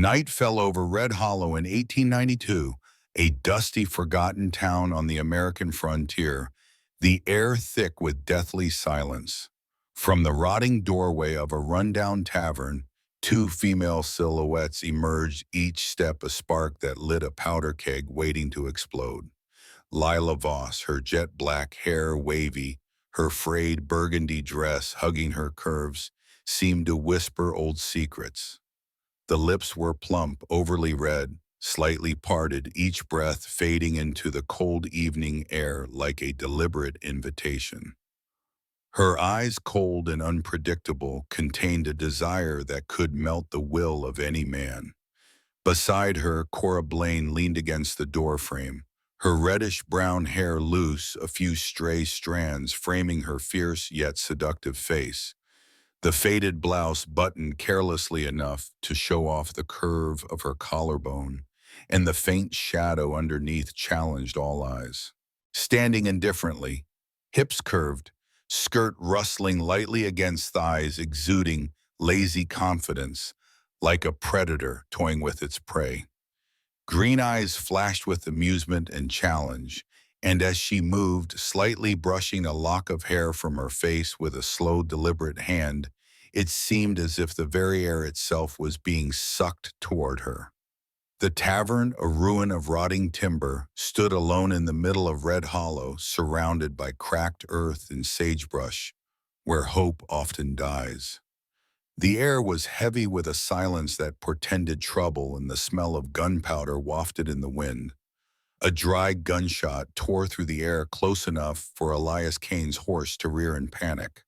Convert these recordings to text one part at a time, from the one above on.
Night fell over Red Hollow in 1892, a dusty, forgotten town on the American frontier, the air thick with deathly silence. From the rotting doorway of a rundown tavern, two female silhouettes emerged, each step a spark that lit a powder keg waiting to explode. Lila Voss, her jet black hair wavy, her frayed burgundy dress hugging her curves, seemed to whisper old secrets. The lips were plump, overly red, slightly parted, each breath fading into the cold evening air like a deliberate invitation. Her eyes, cold and unpredictable, contained a desire that could melt the will of any man. Beside her, Cora Blaine leaned against the doorframe, her reddish-brown hair loose, a few stray strands framing her fierce yet seductive face. The faded blouse buttoned carelessly enough to show off the curve of her collarbone, and the faint shadow underneath challenged all eyes. Standing indifferently, hips curved, skirt rustling lightly against thighs, exuding lazy confidence, like a predator toying with its prey. Green eyes flashed with amusement and challenge, and as she moved, slightly brushing a lock of hair from her face with a slow, deliberate hand, it seemed as if the very air itself was being sucked toward her. The tavern, a ruin of rotting timber, stood alone in the middle of Red Hollow, surrounded by cracked earth and sagebrush, where hope often dies. The air was heavy with a silence that portended trouble, and the smell of gunpowder wafted in the wind. A dry gunshot tore through the air close enough for Elias Kane's horse to rear in panic.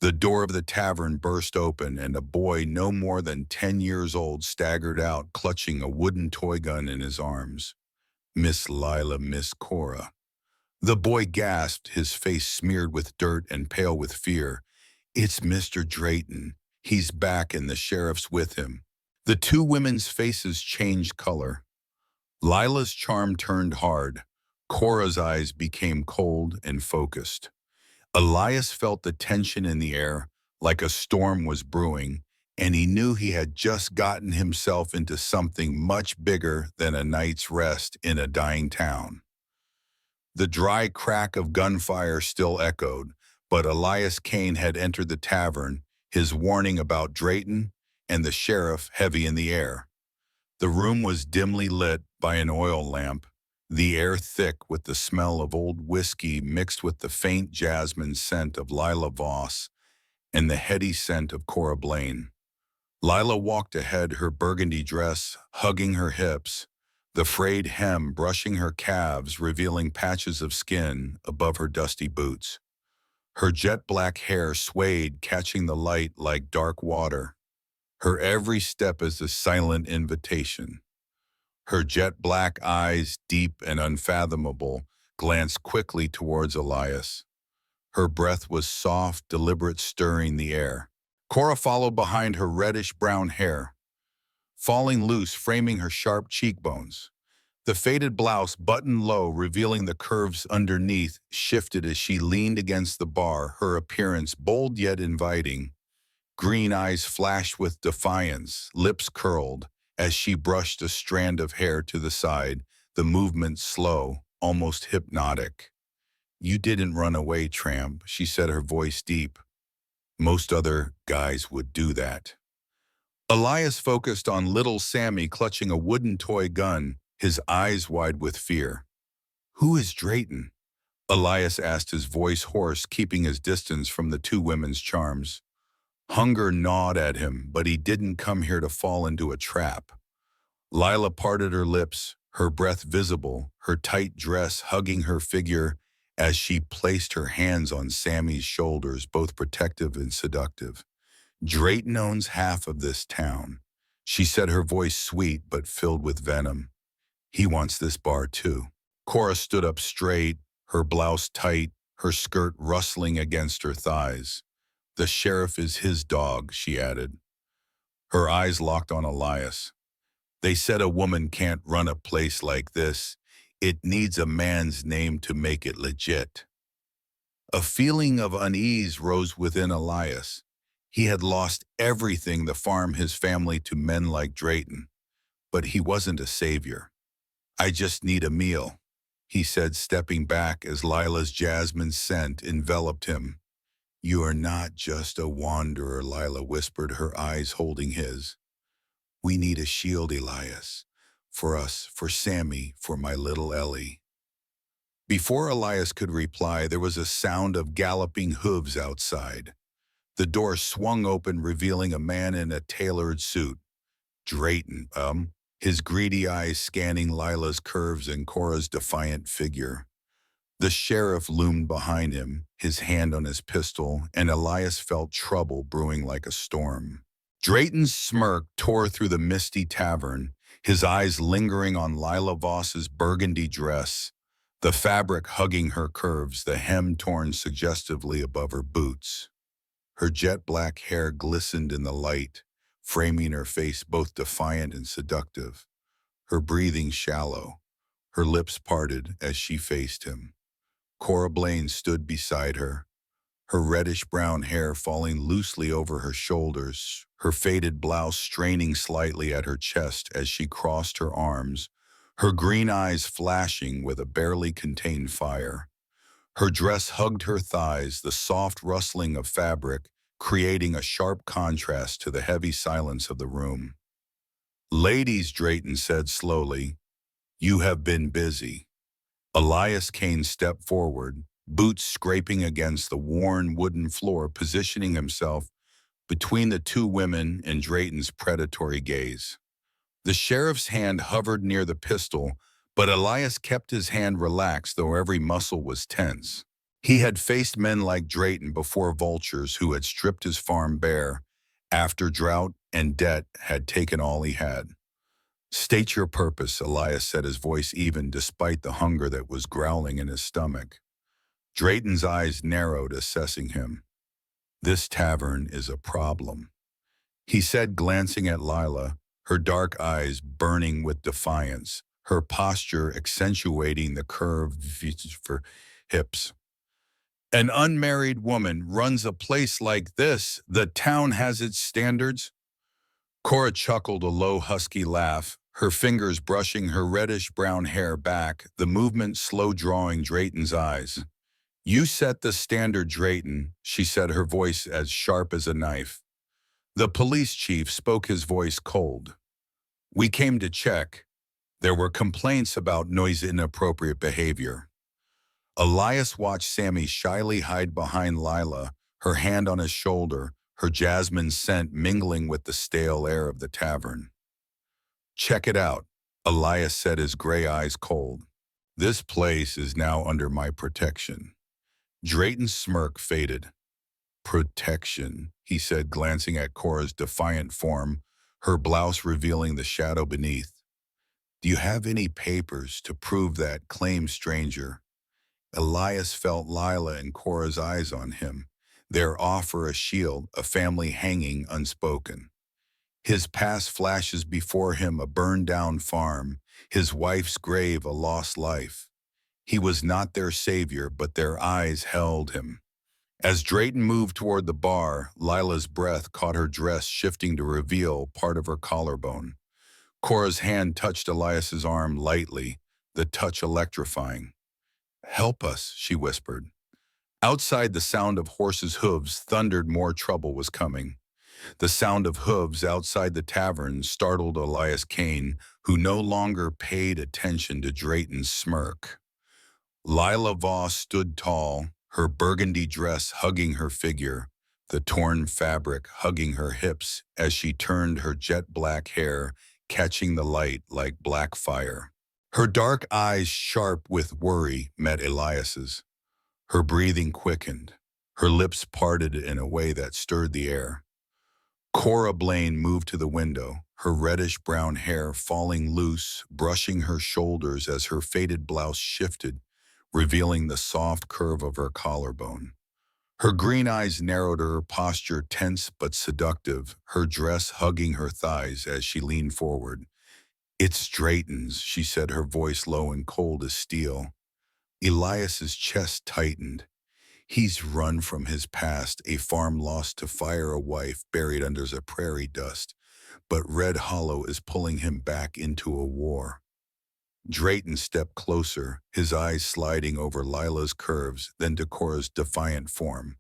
The door of the tavern burst open, and a boy no more than 10 years old staggered out, clutching a wooden toy gun in his arms. "Miss Lila, Miss Cora." The boy gasped, his face smeared with dirt and pale with fear. "It's Mr. Drayton. He's back and the sheriff's with him." The two women's faces changed color. Lila's charm turned hard. Cora's eyes became cold and focused. Elias felt the tension in the air, like a storm was brewing, and he knew he had just gotten himself into something much bigger than a night's rest in a dying town. The dry crack of gunfire still echoed, but Elias Kane had entered the tavern, his warning about Drayton and the sheriff heavy in the air. The room was dimly lit by an oil lamp, the air thick with the smell of old whiskey mixed with the faint jasmine scent of Lila Voss and the heady scent of Cora Blaine. Lila walked ahead, her burgundy dress hugging her hips, the frayed hem brushing her calves, revealing patches of skin above her dusty boots. Her jet-black hair swayed, catching the light like dark water. Her every step is a silent invitation. Her jet-black eyes, deep and unfathomable, glanced quickly towards Elias. Her breath was soft, deliberate, stirring the air. Cora followed behind, her reddish-brown hair falling loose, framing her sharp cheekbones. The faded blouse, buttoned low, revealing the curves underneath, shifted as she leaned against the bar, her appearance bold yet inviting. Green eyes flashed with defiance, lips curled, as she brushed a strand of hair to the side, the movement slow, almost hypnotic. "You didn't run away, tramp," she said, her voice deep. "Most other guys would do that." Elias focused on little Sammy clutching a wooden toy gun, his eyes wide with fear. "Who is Drayton?" Elias asked, his voice hoarse, keeping his distance from the two women's charms. Hunger gnawed at him, but he didn't come here to fall into a trap. Lila parted her lips, her breath visible, her tight dress hugging her figure as she placed her hands on Sammy's shoulders, both protective and seductive. "Drayton owns half of this town," she said, her voice sweet but filled with venom. "He wants this bar too." Cora stood up straight, her blouse tight, her skirt rustling against her thighs. "The sheriff is his dog," she added. Her eyes locked on Elias. "They said a woman can't run a place like this. It needs a man's name to make it legit." A feeling of unease rose within Elias. He had lost everything to farm his family to men like Drayton, but he wasn't a savior. "I just need a meal," he said, stepping back as Lila's jasmine scent enveloped him. "You are not just a wanderer," Lila whispered, her eyes holding his. "We need a shield, Elias. For us, for Sammy, for my little Ellie." Before Elias could reply, there was a sound of galloping hooves outside. The door swung open, revealing a man in a tailored suit. Drayton, his greedy eyes scanning Lila's curves and Cora's defiant figure. The sheriff loomed behind him, his hand on his pistol, and Elias felt trouble brewing like a storm. Drayton's smirk tore through the misty tavern, his eyes lingering on Lila Voss's burgundy dress, the fabric hugging her curves, the hem torn suggestively above her boots. Her jet-black hair glistened in the light, framing her face both defiant and seductive, her breathing shallow, her lips parted as she faced him. Cora Blaine stood beside her, her reddish-brown hair falling loosely over her shoulders, her faded blouse straining slightly at her chest as she crossed her arms, her green eyes flashing with a barely contained fire. Her dress hugged her thighs, the soft rustling of fabric creating a sharp contrast to the heavy silence of the room. "Ladies," Drayton said slowly, "you have been busy." Elias Kane stepped forward, boots scraping against the worn wooden floor, positioning himself between the two women and Drayton's predatory gaze. The sheriff's hand hovered near the pistol, but Elias kept his hand relaxed, though every muscle was tense. He had faced men like Drayton before, vultures who had stripped his farm bare after drought and debt had taken all he had. "State your purpose," Elias said, his voice even despite the hunger that was growling in his stomach. Drayton's eyes narrowed, assessing him. "This tavern is a problem," he said, glancing at Lila, her dark eyes burning with defiance, her posture accentuating the curved her hips. "An unmarried woman runs a place like this. The town has its standards." Cora chuckled a low, husky laugh, her fingers brushing her reddish-brown hair back, the movement slow drawing Drayton's eyes. "You set the standard, Drayton," she said, her voice as sharp as a knife. The police chief spoke, his voice cold. "We came to check. There were complaints about noisy, inappropriate behavior." Elias watched Sammy shyly hide behind Lila, her hand on his shoulder, her jasmine scent mingling with the stale air of the tavern. "Check it out," Elias said, his gray eyes cold. "This place is now under my protection." Drayton's smirk faded. "Protection," he said, glancing at Cora's defiant form, her blouse revealing the shadow beneath. "Do you have any papers to prove that claim, stranger?" Elias felt Lila and Cora's eyes on him, their offer a shield, a family hanging unspoken. His past flashes before him, a burned-down farm, his wife's grave, a lost life. He was not their savior, but their eyes held him. As Drayton moved toward the bar, Lila's breath caught her dress shifting to reveal part of her collarbone. Cora's hand touched Elias's arm lightly, the touch electrifying. "Help us," she whispered. Outside, the sound of horses' hooves thundered more trouble was coming. The sound of hooves outside the tavern startled Elias Kane, who no longer paid attention to Drayton's smirk. Lila Voss stood tall, her burgundy dress hugging her figure, the torn fabric hugging her hips as she turned her jet-black hair, catching the light like black fire. Her dark eyes, sharp with worry, met Elias's. Her breathing quickened, her lips parted in a way that stirred the air. Cora Blaine moved to the window, her reddish-brown hair falling loose, brushing her shoulders as her faded blouse shifted, revealing the soft curve of her collarbone. Her green eyes narrowed, her posture tense but seductive, her dress hugging her thighs as she leaned forward. "It's Drayton's," she said, her voice low and cold as steel. Elias's chest tightened. He's run from his past, a farm lost to fire, a wife buried under the prairie dust. But Red Hollow is pulling him back into a war. Drayton stepped closer, his eyes sliding over Lila's curves, then to Cora's defiant form.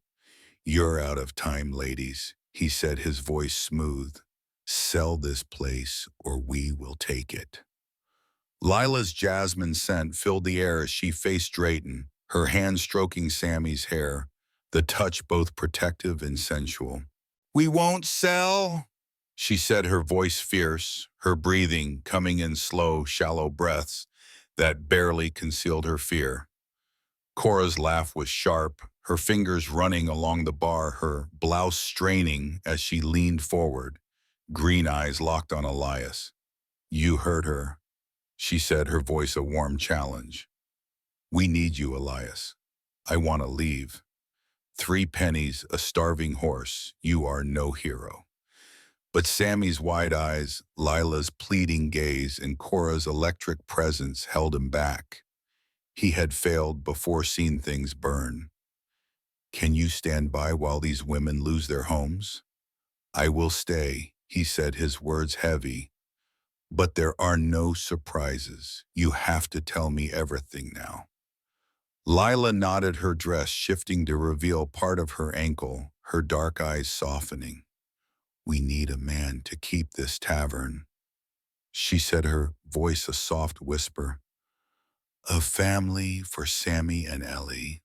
"You're out of time, ladies," he said, his voice smooth. "Sell this place or we will take it." Lila's jasmine scent filled the air as she faced Drayton, her hand stroking Sammy's hair, the touch both protective and sensual. "We won't sell," she said, her voice fierce, her breathing coming in slow, shallow breaths that barely concealed her fear. Cora's laugh was sharp, her fingers running along the bar, her blouse straining as she leaned forward, green eyes locked on Elias. "You heard her," she said, her voice a warm challenge. "We need you, Elias. I want to leave. 3 pennies, a starving horse. You are no hero." But Sammy's wide eyes, Lila's pleading gaze, and Cora's electric presence held him back. He had failed before, seen things burn. "Can you stand by while these women lose their homes?" "I will stay," he said, his words heavy. "But there are no surprises. You have to tell me everything now." Lila nodded, her dress shifting to reveal part of her ankle, her dark eyes softening. "We need a man to keep this tavern," she said, her voice a soft whisper. "A family for Sammy and Ellie."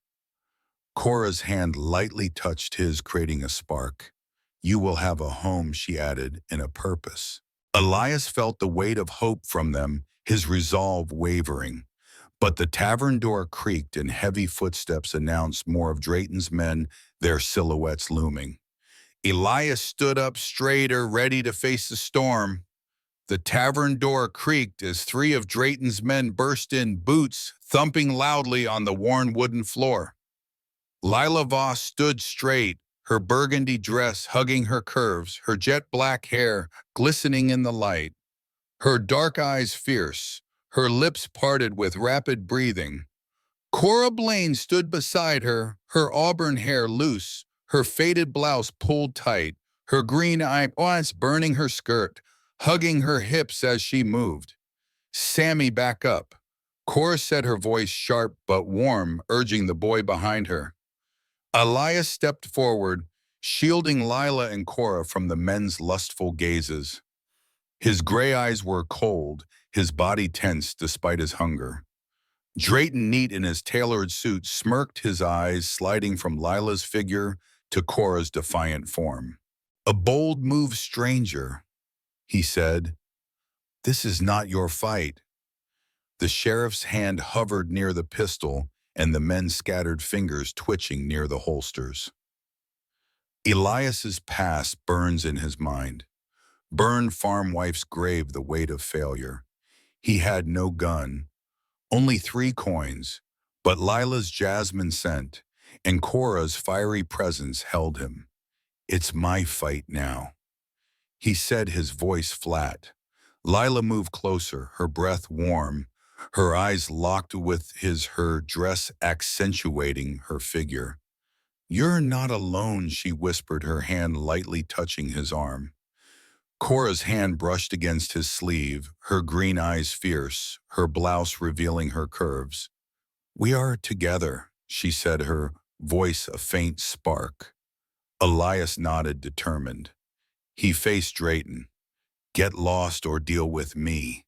Cora's hand lightly touched his, creating a spark. "You will have a home," she added, "and a purpose." Elias felt the weight of hope from them, his resolve wavering. But the tavern door creaked and heavy footsteps announced more of Drayton's men, their silhouettes looming. Elias stood up straighter, ready to face the storm. The tavern door creaked as 3 of Drayton's men burst in, boots thumping loudly on the worn wooden floor. Lila Voss stood straight, her burgundy dress hugging her curves, her jet black hair glistening in the light, her dark eyes fierce, her lips parted with rapid breathing. Cora Blaine stood beside her, her auburn hair loose, her faded blouse pulled tight, her green eyes burning her skirt, hugging her hips as she moved. "Sammy, back up." Cora said, her voice sharp but warm, urging the boy behind her. Elias stepped forward, shielding Lila and Cora from the men's lustful gazes. His gray eyes were cold, his body tense despite his hunger. Drayton, neat in his tailored suit, smirked, his eyes sliding from Lila's figure to Cora's defiant form. "A bold move, stranger," he said. "This is not your fight." The sheriff's hand hovered near the pistol, and the men's scattered fingers twitching near the holsters. Elias's past burns in his mind. Burned farm wife's grave, the weight of failure. He had no gun, only 3 coins, but Lila's jasmine scent and Cora's fiery presence held him. "It's my fight now," he said, his voice flat. Lila moved closer, her breath warm, her eyes locked with his, her dress accentuating her figure. "You're not alone," she whispered, her hand lightly touching his arm. Cora's hand brushed against his sleeve, her green eyes fierce, her blouse revealing her curves. "We are together," she said, her voice a faint spark. Elias nodded, determined. He faced Drayton. "Get lost or deal with me."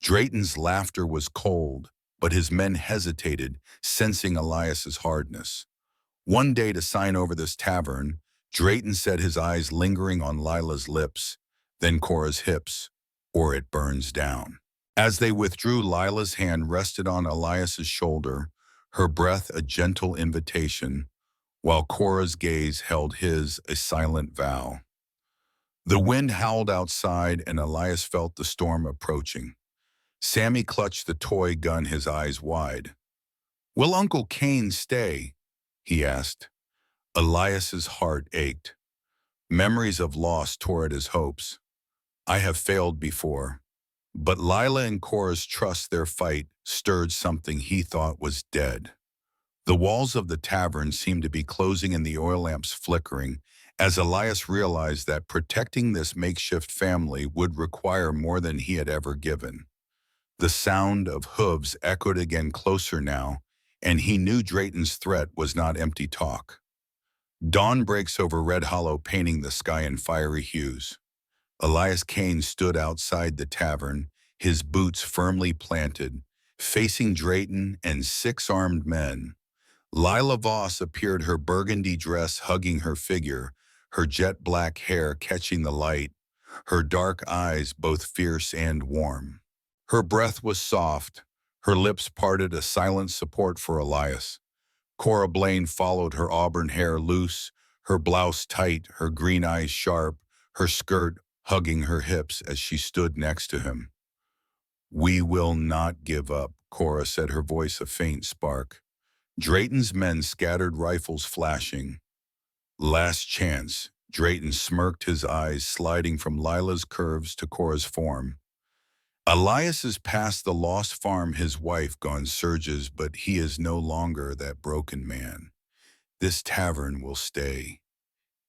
Drayton's laughter was cold, but his men hesitated, sensing Elias's hardness. "One day to sign over this tavern," Drayton said, his eyes lingering on Lila's lips, then Cora's hips, "or it burns down." As they withdrew, Lila's hand rested on Elias's shoulder, her breath a gentle invitation, while Cora's gaze held his, a silent vow. The wind howled outside, and Elias felt the storm approaching. Sammy clutched the toy gun, his eyes wide. "Will Uncle Cain stay?" he asked. Elias's heart ached. Memories of loss tore at his hopes. "I have failed before." But Lila and Cora's trust, their fight, stirred something he thought was dead. The walls of the tavern seemed to be closing and the oil lamps flickering, as Elias realized that protecting this makeshift family would require more than he had ever given. The sound of hooves echoed again closer now, and he knew Drayton's threat was not empty talk. Dawn breaks over Red Hollow, painting the sky in fiery hues. Elias Kane stood outside the tavern, his boots firmly planted, facing Drayton and six armed men. Lila Voss appeared, her burgundy dress hugging her figure, her jet-black hair catching the light, her dark eyes both fierce and warm. Her breath was soft, her lips parted, a silent support for Elias. Cora Blaine followed, her auburn hair loose, her blouse tight, her green eyes sharp, her skirt hugging her hips as she stood next to him. "We will not give up," Cora said, her voice a faint spark. Drayton's men scattered, rifles flashing. "Last chance," Drayton smirked, his eyes sliding from Lila's curves to Cora's form. "Elias is past the lost farm, his wife gone surges, but he is no longer that broken man. This tavern will stay,"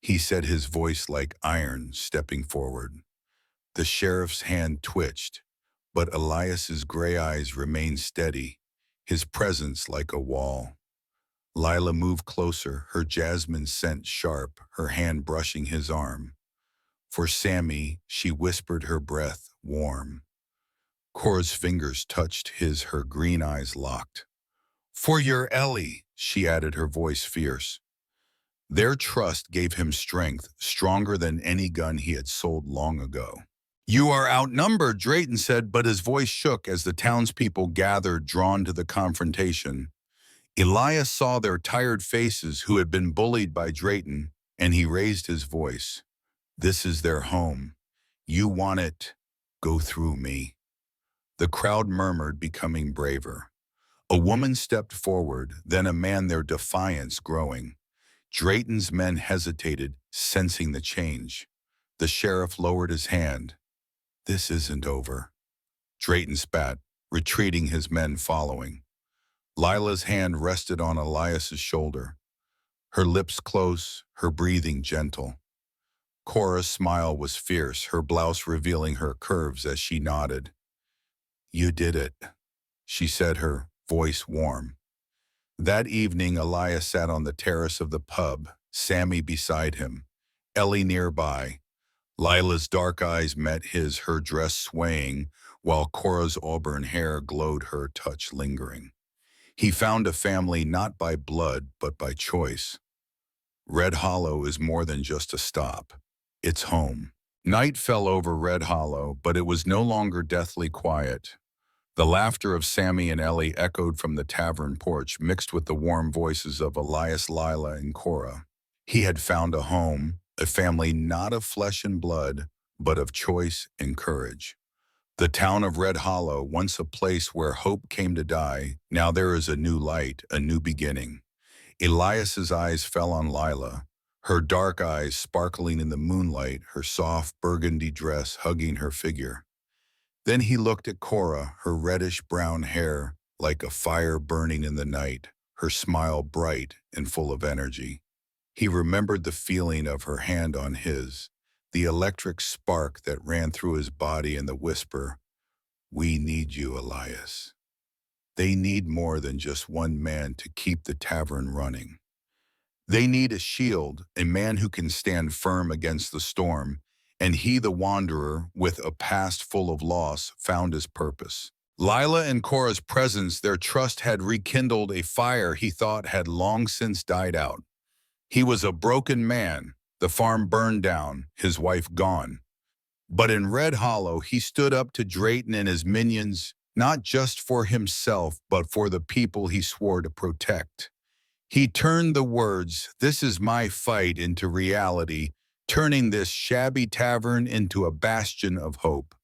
he said, his voice like iron, stepping forward. The sheriff's hand twitched, but Elias's gray eyes remained steady, his presence like a wall. Lila moved closer, her jasmine scent sharp, her hand brushing his arm. "For Sammy," she whispered, her breath warm. Cora's fingers touched his, her green eyes locked. "For your Ellie," she added, her voice fierce. Their trust gave him strength, stronger than any gun he had sold long ago. "You are outnumbered," Drayton said, but his voice shook as the townspeople gathered, drawn to the confrontation. Elias saw their tired faces, who had been bullied by Drayton, and he raised his voice. "This is their home. You want it? Go through me." The crowd murmured, becoming braver. A woman stepped forward, then a man, their defiance growing. Drayton's men hesitated, sensing the change. The sheriff lowered his hand. "This isn't over." Drayton spat, retreating, his men following. Lila's hand rested on Elias's shoulder, her lips close, her breathing gentle. Cora's smile was fierce, her blouse revealing her curves as she nodded. "You did it," she said, her voice warm. That evening, Elias sat on the terrace of the pub, Sammy beside him, Ellie nearby. Lila's dark eyes met his, her dress swaying, while Cora's auburn hair glowed, her touch lingering. He found a family not by blood, but by choice. Red Hollow is more than just a stop. It's home. Night fell over Red Hollow, but it was no longer deathly quiet. The laughter of Sammy and Ellie echoed from the tavern porch, mixed with the warm voices of Elias, Lila, and Cora. He had found a home, a family not of flesh and blood, but of choice and courage. The town of Red Hollow, once a place where hope came to die, now there is a new light, a new beginning. Elias's eyes fell on Lila, her dark eyes sparkling in the moonlight, her soft burgundy dress hugging her figure. Then he looked at Cora, her reddish-brown hair like a fire burning in the night, her smile bright and full of energy. He remembered the feeling of her hand on his, the electric spark that ran through his body, and the whisper, "We need you, Elias." They need more than just one man to keep the tavern running. They need a shield, a man who can stand firm against the storm, and he, the wanderer, with a past full of loss, found his purpose. Lila and Cora's presence, their trust had rekindled a fire he thought had long since died out. He was a broken man, the farm burned down, his wife gone. But in Red Hollow, he stood up to Drayton and his minions, not just for himself, but for the people he swore to protect. He turned the words, "This is my fight," into reality, turning this shabby tavern into a bastion of hope.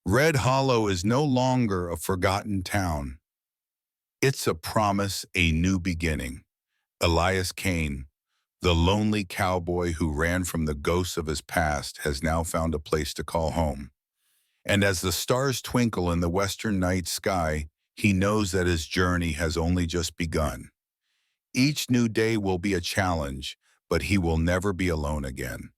Red Hollow is no longer a forgotten town. It's a promise, a new beginning. Elias Kane, the lonely cowboy who ran from the ghosts of his past, has now found a place to call home. And as the stars twinkle in the western night sky, he knows that his journey has only just begun. Each new day will be a challenge, but he will never be alone again.